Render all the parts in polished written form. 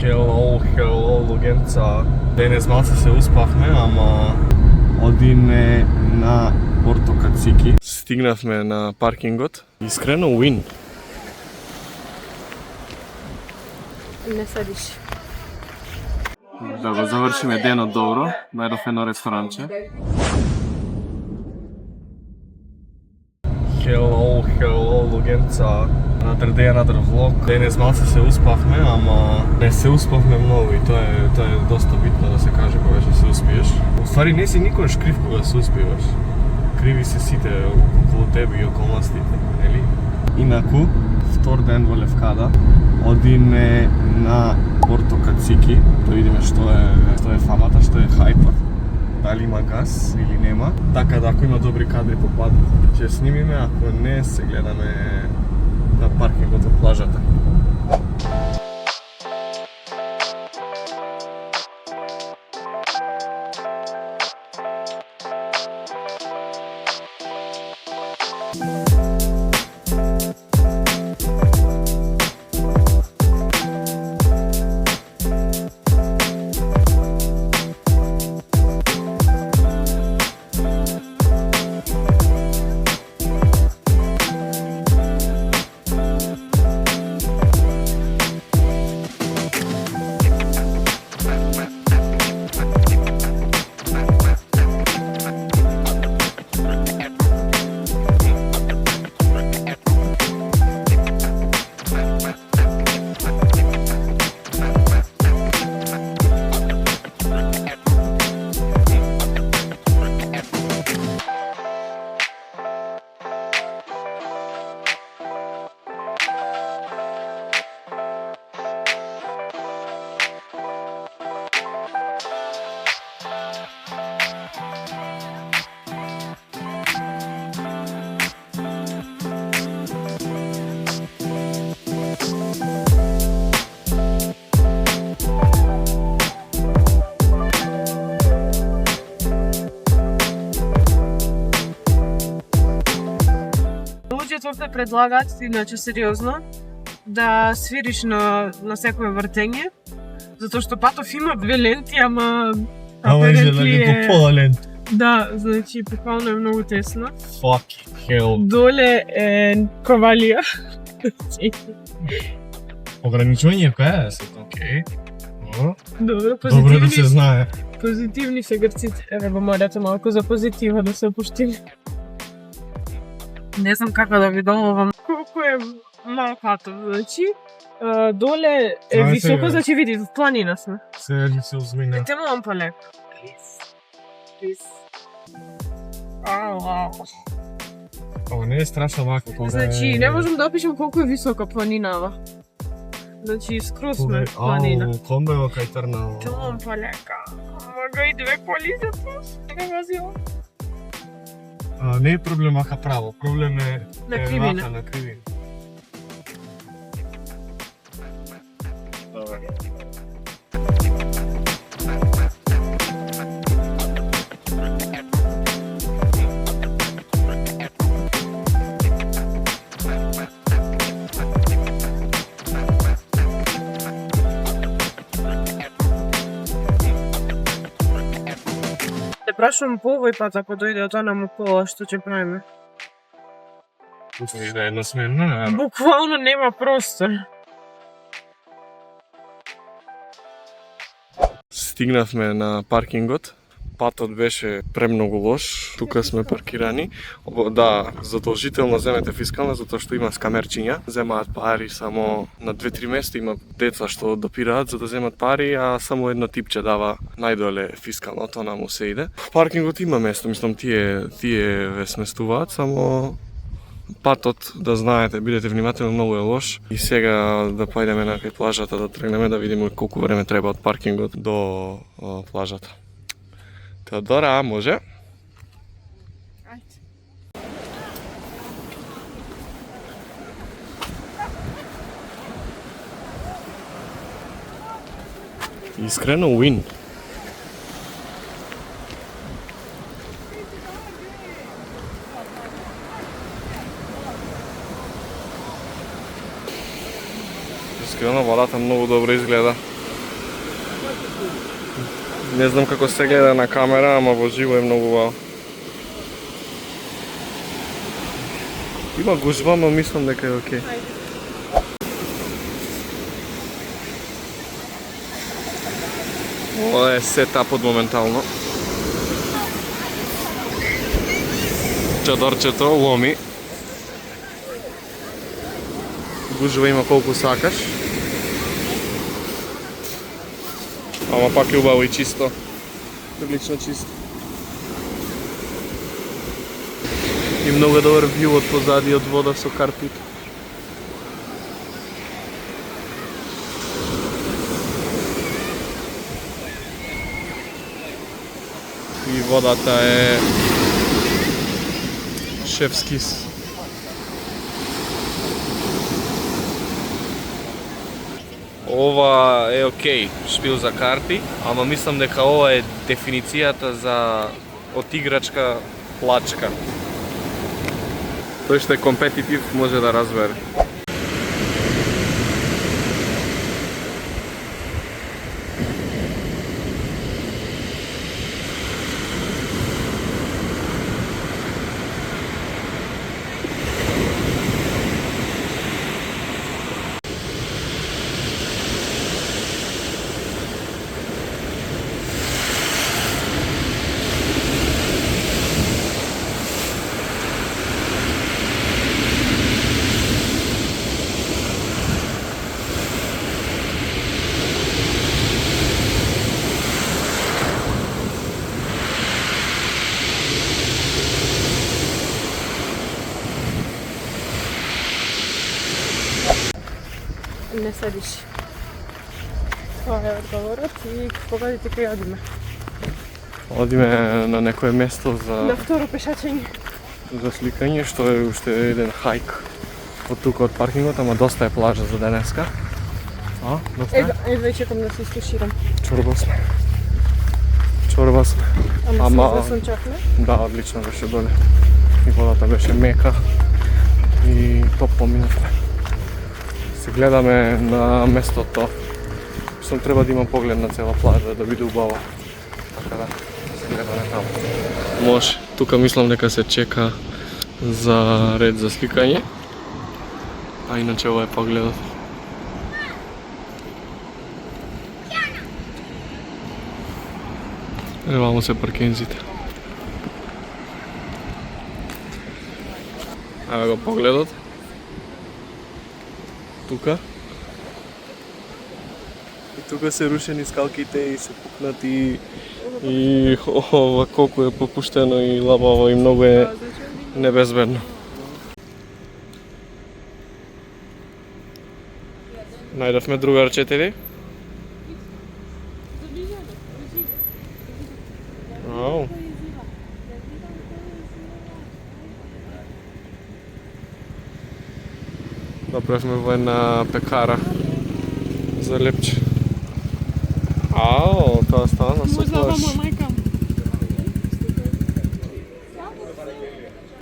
Hello, Lugenca. Денес малце се успавме, ама одиме на Порто Кацики. Стигнавме на паркингот. Искрено win. Не седиш. Да го завршиме денот добро, најдов едно ресторанче. Hello, Lugenca. Another day, another vlog. Денес малце се успавме, ама не се успавме многу и тоа е доста битно да се каже кога ќе се успиеш. Уствари не си никогаш крив кога се успиваш. Криви се сите околу тебе и околностите, нели? Инаку, втор ден во Левкада, одиме на Порто Кацики, да видиме што е фамата, што е хајпот. Дали има газ или нема. Така да ако има добри кадри по пат, ќе снимиме, ако не се гледаме на паркингот во плажата. Овде предлагаат, иначе сериозно, да свириш на секое вртење, затоа што патов има 2 ленти, ама по пола ленти. Да, значи буквално е многу тесно. Fucking hell. Доле е ковалија. Ограничување која е се, окей. Добро, Добро да се знае. Позитивни се грците. Еве го морате малку за позитива да се опуштим. Не знам како да ви домовам. Колку е мал патов, значи. Доле е високо, значи види, в планина сме. Се озмина. Те молам полеко. Плиз. Ова не е страшно вако кога Значи, не можам да опишам колку е висока планинава. Значи, скроз сме планина. Комбево кај Трнава. Те молам полека. Мага и 2 коли за пус. Нека возила. Не е проблем ака право, проблем е на кривина. На кривина. Добре. Те прашувам по овој пат, ако дојде од она му пола, што ќе правиме? Мислиш да е едносмерно? Буквално нема простор. Стигнавме на паркингот. Патот беше премногу лош. Тука сме паркирани. Да, задолжително земете фискална, затоа што има скамерчиња. Земаат пари само на 2-3 места. Има деца што допираат за да земат пари, а само едно типче дава најдоле фискално, тоа наму се иде. Паркингот има место, мислам тие ве сместуваат, само патот, да знаете, бидете внимателни, многу е лош. И сега да појдеме на кај плажата, да тргнеме да видиме колку време треба од паркингот до плажата. Теодора, може? Искрено win. Искрено водата многу добро изгледа. Не знам како се гледа на камера, ама во живо е многу вау. Има гужва, но мислам дека е окей. Ова е сетапот моментално. Чадорчето ломи. Гужва има колку сакаш. Ама пак е убаво и чисто. Прилично чисто. И многу добар вју од позади од вода со карпите. И водата е шефскис. Ова е окей, шпил за карти, ама мислам дека ова е дефиницијата за од играчка плачка. Тој што е компетитив може да разбере. Не седиш. Това е одговорот и погодите кај одиме. Одиме на некое место На за второ пешачење. сликање, што е уште еден хајк од тука од паркингот, ама доста е плажа за денеска. Доста е? Едва чекам да се истуширам. Чорба сме. Чорба сме. Ама се засунчавме. Да, одлично беше доле. И водата беше мека и топ поминавме. Се гледаме на местото. Мислам треба да има поглед на цела плажа да биде убаво. Така да се гледаме таму. Може. Тука мислам дека се чека за ред за сликање. А иначе ова е погледот. Вамо се паркинзите. Ево го погледот. Тука. И тука се рушени скалките и се пукнати и ова колку е попуштено и лабаво и многу е небезбедно. Најдовме другар 4. Ау. Направивме во една пекара за лепче. Ау, тоа стана со плаш.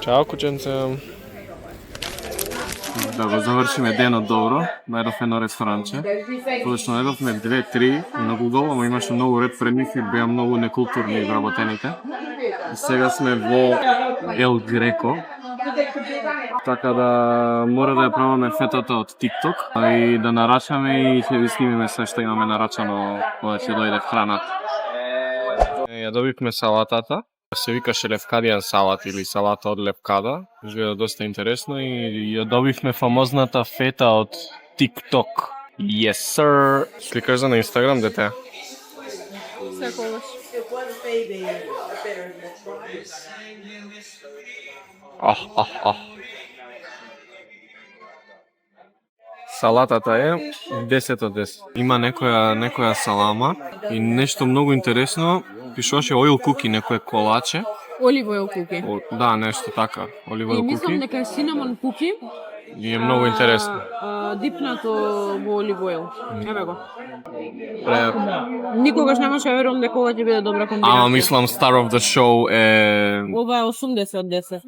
Чао, кученце. Да го завршиме денот добро, најдовме едно ресторанче. Подочно најдовме 2-3 на Google, ама имаше многу ред пред нив и беа многу некултурни вработените. И сега сме во Ел Греко. Така да мора да ја пробаме фетата од TikTok и да нарачаме и ќе ви снимиме се што имаме нарачано кога ќе дојде храната. Ја добивме салатата. Се викаше левкадијан салат или салата од левкада. Изгледа доста интересно и ја добивме фамозната фета од TikTok. Yes, sir. Сликаш за на Инстаграм, дете? Секогаш. Салатата е 10 од 10. Има некоја салама и нешто многу интересно. Пишуваше oil cookie, некое колаче. Olive oil cookie. Да, нешто така. Olive И oil мислам cookie. дека е cinnamon cookie. И е многу интересно. Дипнато во olive oil. Еве го. Пре- Никогаш немаше да верувам дека ова ќе биде добра комбинација. Ама мислам Star of the Show е... Ова е 80 од 10.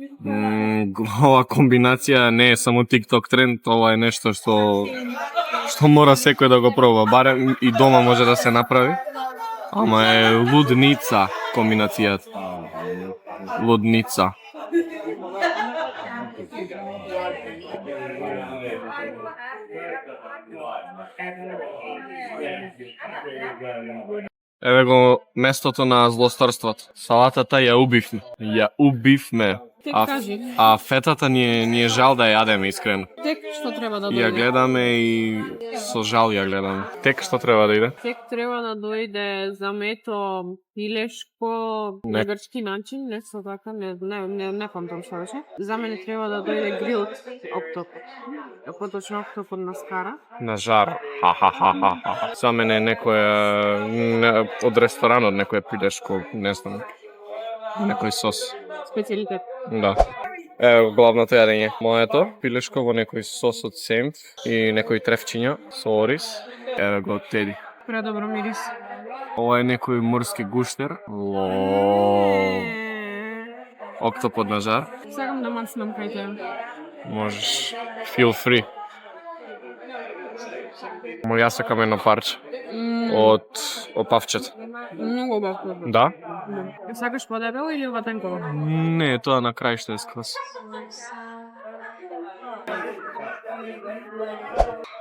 Ова комбинација не е само TikTok тренд, ова е нешто што мора секој да го проба, барем и дома може да се направи. Ама е лудница комбинацијата. Лудница. Еве го местото на злосторството. Салатата ја убивме. Ја убивме. Тек кажи. А фетата ни е жал да ја јадеме искрено. Тек што треба да Ја дојде? гледаме и со жал ја гледаме. Тек што треба да иде? Тек треба да дојде замето пилешко на Не. грчки начин, нешто така, не памтам што беше. За мене треба да дојде грилд октопод. Поточно октопод на скара. На жар. Ха. За мене некоја од ресторанот некоја пилешко, не знам. Некој сос. Специалитет. Да. Ево главното јадење. Моето пилешко во некој сос од семф и некои тревчиња со ориз. Еве го од Теди. Предобро мирис. Ова е некој морски гуштер. Октопод на жар. Сакам да мацнам кај тебе. Можеш. Feel free. Мо јас сакам едно парче од опавчето. Многу убаво. Да? Сакаш подебело или ватенково? Не, тоа на крај што е сквоз.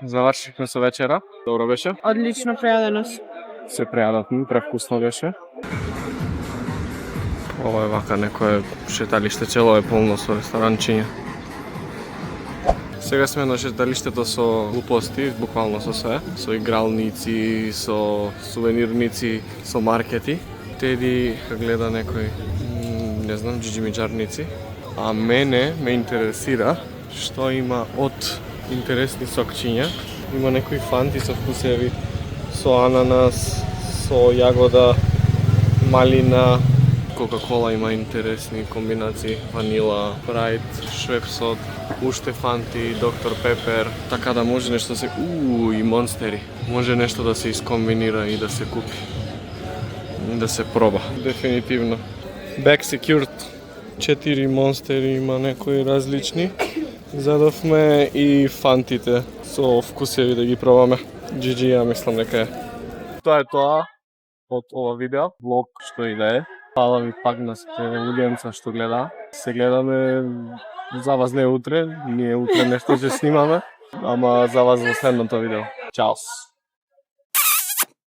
Завршихме со вечера. Добро беше. Одлично прејаденост. Се прејадовме, превкусно беше. Ова е вака некое шеталиште, цело е полно со ресторанчиња. Сега сме на шеталиштето со глупости, буквално со све, со игралници, со сувенирници, со маркети. Теди гледа некои, не знам, джиджимиджарници. А мене ме интересира што има од интересни сокчиња. Има некои фанти со вкусеви, со ананас, со јагода, малина. Кока-кола има интересни комбинации, ванила, прайд, швепсот, уште фанти, доктор пепер, така да може нешто се... и монстери. Може нешто да се искомбинира и да се купи. Да се проба. Дефинитивно. Back secured. 4 монстери има некои различни. Задовме и фантите со вкусеви да ги пробаме. GG, ја мислам дека е. Тоа е тоа од ова видео, влог што и да е. Фала ви пак на сите луѓенца што гледа. Се гледаме за вас не утре, ние утре нешто ќе снимаме, ама за вас во следното видео. Чаос!